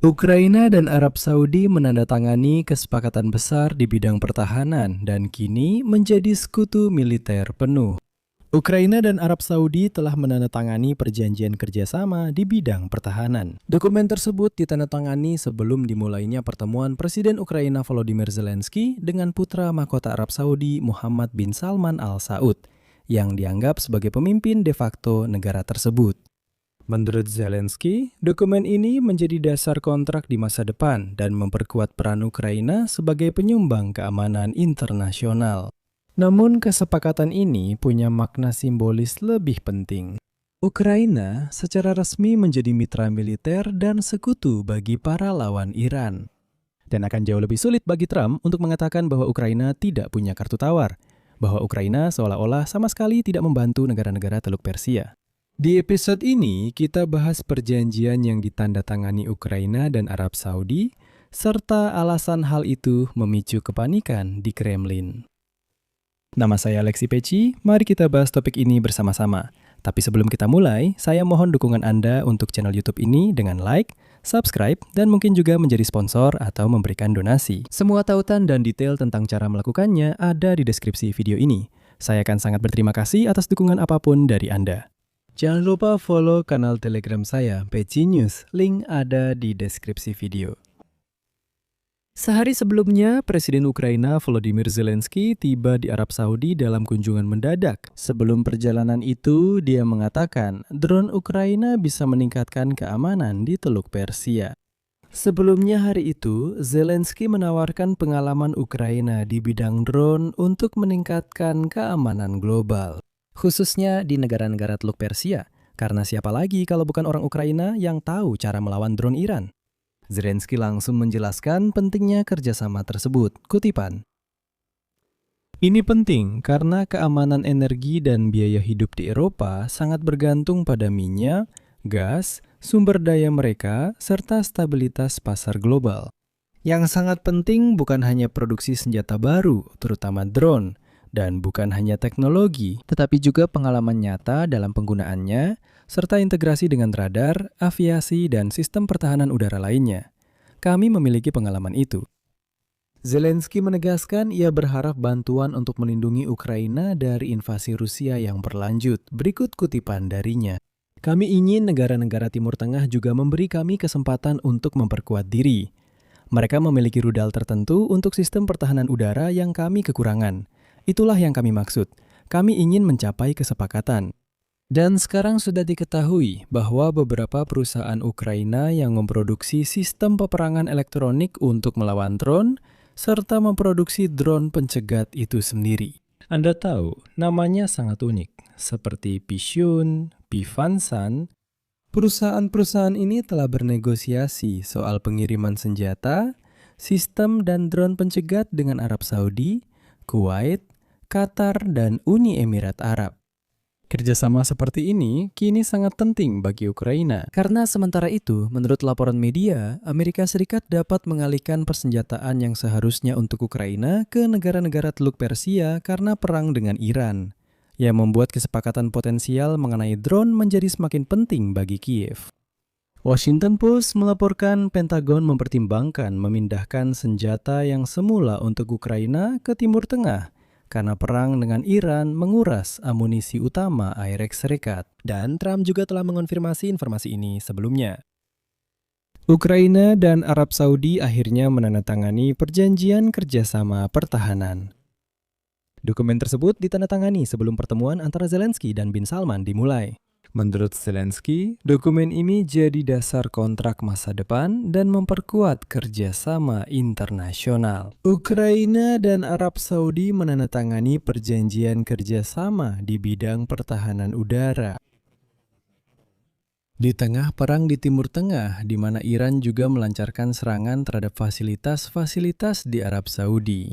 Ukraina dan Arab Saudi menandatangani kesepakatan besar di bidang pertahanan dan kini menjadi sekutu militer penuh. Ukraina dan Arab Saudi telah menandatangani perjanjian kerjasama di bidang pertahanan. Dokumen tersebut ditandatangani sebelum dimulainya pertemuan Presiden Ukraina Volodymyr Zelensky dengan putra mahkota Arab Saudi Muhammad bin Salman Al Saud, yang dianggap sebagai pemimpin de facto negara tersebut. Menurut Zelensky, dokumen ini menjadi dasar kontrak di masa depan dan memperkuat peran Ukraina sebagai penyumbang keamanan internasional. Namun kesepakatan ini punya makna simbolis lebih penting. Ukraina secara resmi menjadi mitra militer dan sekutu bagi para lawan Iran. Dan akan jauh lebih sulit bagi Trump untuk mengatakan bahwa Ukraina tidak punya kartu tawar, bahwa Ukraina seolah-olah sama sekali tidak membantu negara-negara Teluk Persia. Di episode ini, kita bahas perjanjian yang ditandatangani Ukraina dan Arab Saudi, serta alasan hal itu memicu kepanikan di Kremlin. Nama saya Alexi Peci, mari kita bahas topik ini bersama-sama. Tapi sebelum kita mulai, saya mohon dukungan Anda untuk channel YouTube ini dengan like, subscribe, dan mungkin juga menjadi sponsor atau memberikan donasi. Semua tautan dan detail tentang cara melakukannya ada di deskripsi video ini. Saya akan sangat berterima kasih atas dukungan apapun dari Anda. Jangan lupa follow kanal Telegram saya, Peci News. Link ada di deskripsi video. Sehari sebelumnya, Presiden Ukraina Volodymyr Zelensky tiba di Arab Saudi dalam kunjungan mendadak. Sebelum perjalanan itu, dia mengatakan drone Ukraina bisa meningkatkan keamanan di Teluk Persia. Sebelumnya hari itu, Zelensky menawarkan pengalaman Ukraina di bidang drone untuk meningkatkan keamanan global, khususnya di negara-negara Teluk Persia, karena siapa lagi kalau bukan orang Ukraina yang tahu cara melawan drone Iran. Zelensky langsung menjelaskan pentingnya kerjasama tersebut. Kutipan, "Ini penting karena keamanan energi dan biaya hidup di Eropa sangat bergantung pada minyak, gas, sumber daya mereka, serta stabilitas pasar global. Yang sangat penting bukan hanya produksi senjata baru, terutama drone, dan bukan hanya teknologi, tetapi juga pengalaman nyata dalam penggunaannya, serta integrasi dengan radar, aviasi, dan sistem pertahanan udara lainnya. Kami memiliki pengalaman itu." Zelensky menegaskan ia berharap bantuan untuk melindungi Ukraina dari invasi Rusia yang berlanjut. Berikut kutipan darinya. "Kami ingin negara-negara Timur Tengah juga memberi kami kesempatan untuk memperkuat diri. Mereka memiliki rudal tertentu untuk sistem pertahanan udara yang kami kekurangan. Itulah yang kami maksud. Kami ingin mencapai kesepakatan." Dan sekarang sudah diketahui bahwa beberapa perusahaan Ukraina yang memproduksi sistem peperangan elektronik untuk melawan drone, serta memproduksi drone pencegat itu sendiri. Anda tahu, namanya sangat unik, seperti Pisyun, Pivansan. Perusahaan-perusahaan ini telah bernegosiasi soal pengiriman senjata, sistem dan drone pencegat dengan Arab Saudi, Kuwait, Qatar, dan Uni Emirat Arab. Kerjasama seperti ini kini sangat penting bagi Ukraina. Karena sementara itu, menurut laporan media, Amerika Serikat dapat mengalihkan persenjataan yang seharusnya untuk Ukraina ke negara-negara Teluk Persia karena perang dengan Iran, yang membuat kesepakatan potensial mengenai drone menjadi semakin penting bagi Kiev. Washington Post melaporkan Pentagon mempertimbangkan memindahkan senjata yang semula untuk Ukraina ke Timur Tengah karena perang dengan Iran menguras amunisi utama Serikat. Dan Trump juga telah mengonfirmasi informasi ini sebelumnya. Ukraina dan Arab Saudi akhirnya menandatangani perjanjian kerjasama pertahanan. Dokumen tersebut ditandatangani sebelum pertemuan antara Zelensky dan bin Salman dimulai. Menurut Zelensky, dokumen ini jadi dasar kontrak masa depan dan memperkuat kerjasama internasional. Ukraina dan Arab Saudi menandatangani perjanjian kerjasama di bidang pertahanan udara. Di tengah perang di Timur Tengah, di mana Iran juga melancarkan serangan terhadap fasilitas-fasilitas di Arab Saudi.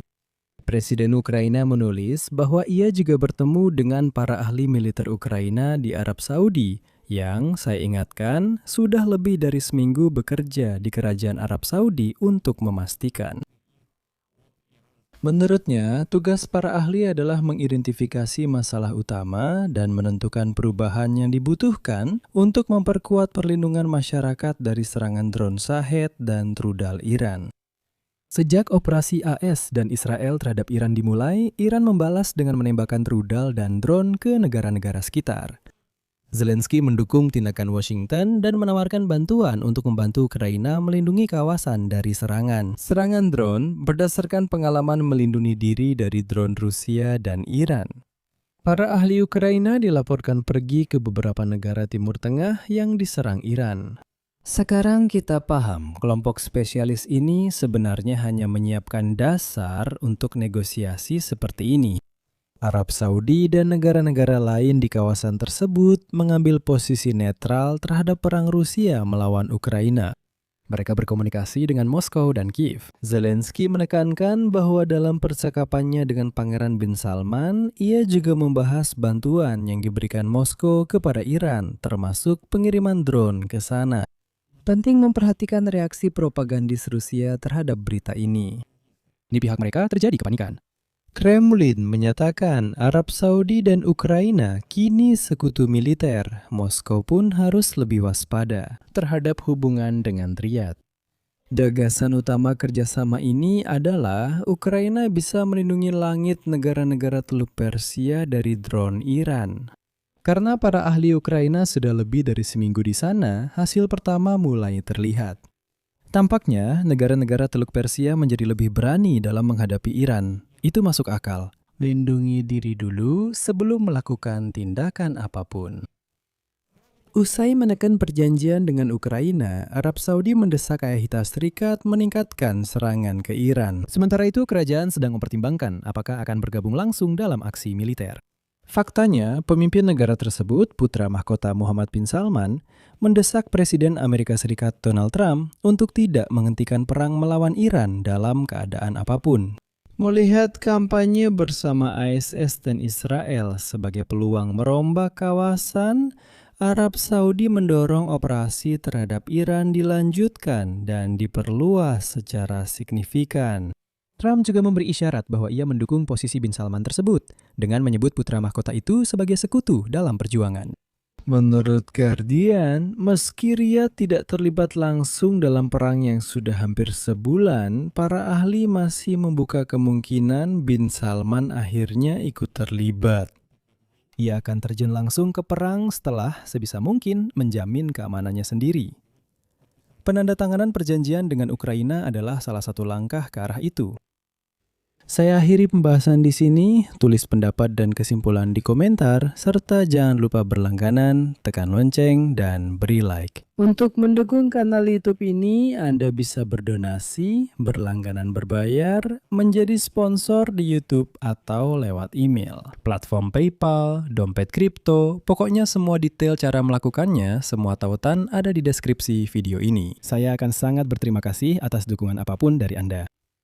Presiden Ukraina menulis bahwa ia juga bertemu dengan para ahli militer Ukraina di Arab Saudi yang, saya ingatkan, sudah lebih dari seminggu bekerja di Kerajaan Arab Saudi untuk memastikan Menurutnya, tugas para ahli adalah mengidentifikasi masalah utama dan menentukan perubahan yang dibutuhkan untuk memperkuat perlindungan masyarakat dari serangan drone Shahed dan rudal Iran. Sejak operasi AS dan Israel terhadap Iran dimulai, Iran membalas dengan menembakkan rudal dan drone ke negara-negara sekitar. Zelensky mendukung tindakan Washington dan menawarkan bantuan untuk membantu Ukraina melindungi kawasan dari serangan. Serangan drone berdasarkan pengalaman melindungi diri dari drone Rusia dan Iran. Para ahli Ukraina dilaporkan pergi ke beberapa negara Timur Tengah yang diserang Iran. Sekarang kita paham, kelompok spesialis ini sebenarnya hanya menyiapkan dasar untuk negosiasi seperti ini. Arab Saudi dan negara-negara lain di kawasan tersebut mengambil posisi netral terhadap perang Rusia melawan Ukraina. Mereka berkomunikasi dengan Moskow dan Kiev. Zelensky menekankan bahwa dalam percakapannya dengan Pangeran bin Salman, ia juga membahas bantuan yang diberikan Moskow kepada Iran, termasuk pengiriman drone ke sana. Penting memperhatikan reaksi propagandis Rusia terhadap berita ini. Di pihak mereka terjadi kepanikan. Kremlin menyatakan Arab Saudi dan Ukraina kini sekutu militer. Moskow pun harus lebih waspada terhadap hubungan dengan Riyadh. Gagasan utama kerjasama ini adalah Ukraina bisa melindungi langit negara-negara Teluk Persia dari drone Iran. Karena para ahli Ukraina sudah lebih dari seminggu di sana, hasil pertama mulai terlihat. Tampaknya negara-negara Teluk Persia menjadi lebih berani dalam menghadapi Iran. Itu masuk akal. Lindungi diri dulu sebelum melakukan tindakan apapun. Usai menekan perjanjian dengan Ukraina, Arab Saudi mendesak Ayahita Serikat meningkatkan serangan ke Iran. Sementara itu, kerajaan sedang mempertimbangkan apakah akan bergabung langsung dalam aksi militer. Faktanya, pemimpin negara tersebut, putra mahkota Muhammad bin Salman, mendesak Presiden Amerika Serikat Donald Trump untuk tidak menghentikan perang melawan Iran dalam keadaan apapun. Melihat kampanye bersama ISIS dan Israel sebagai peluang merombak kawasan, Arab Saudi mendorong operasi terhadap Iran dilanjutkan dan diperluas secara signifikan. Trump juga memberi isyarat bahwa ia mendukung posisi bin Salman tersebut dengan menyebut putra mahkota itu sebagai sekutu dalam perjuangan. Menurut Guardian, meski Riyadh tidak terlibat langsung dalam perang yang sudah hampir sebulan, para ahli masih membuka kemungkinan bin Salman akhirnya ikut terlibat. Ia akan terjun langsung ke perang setelah sebisa mungkin menjamin keamanannya sendiri. Penandatanganan perjanjian dengan Ukraina adalah salah satu langkah ke arah itu. Saya akhiri pembahasan di sini, tulis pendapat dan kesimpulan di komentar, serta jangan lupa berlangganan, tekan lonceng, dan beri like. Untuk mendukung kanal YouTube ini, Anda bisa berdonasi, berlangganan berbayar, menjadi sponsor di YouTube, atau lewat email, platform PayPal, dompet kripto, pokoknya semua detail cara melakukannya, semua tautan ada di deskripsi video ini. Saya akan sangat berterima kasih atas dukungan apapun dari Anda.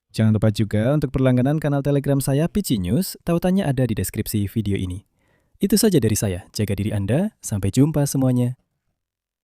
Jangan lupa juga untuk berlangganan kanal Telegram saya Pici News, tautannya ada di deskripsi video ini. Itu saja dari saya, jaga diri Anda, sampai jumpa semuanya.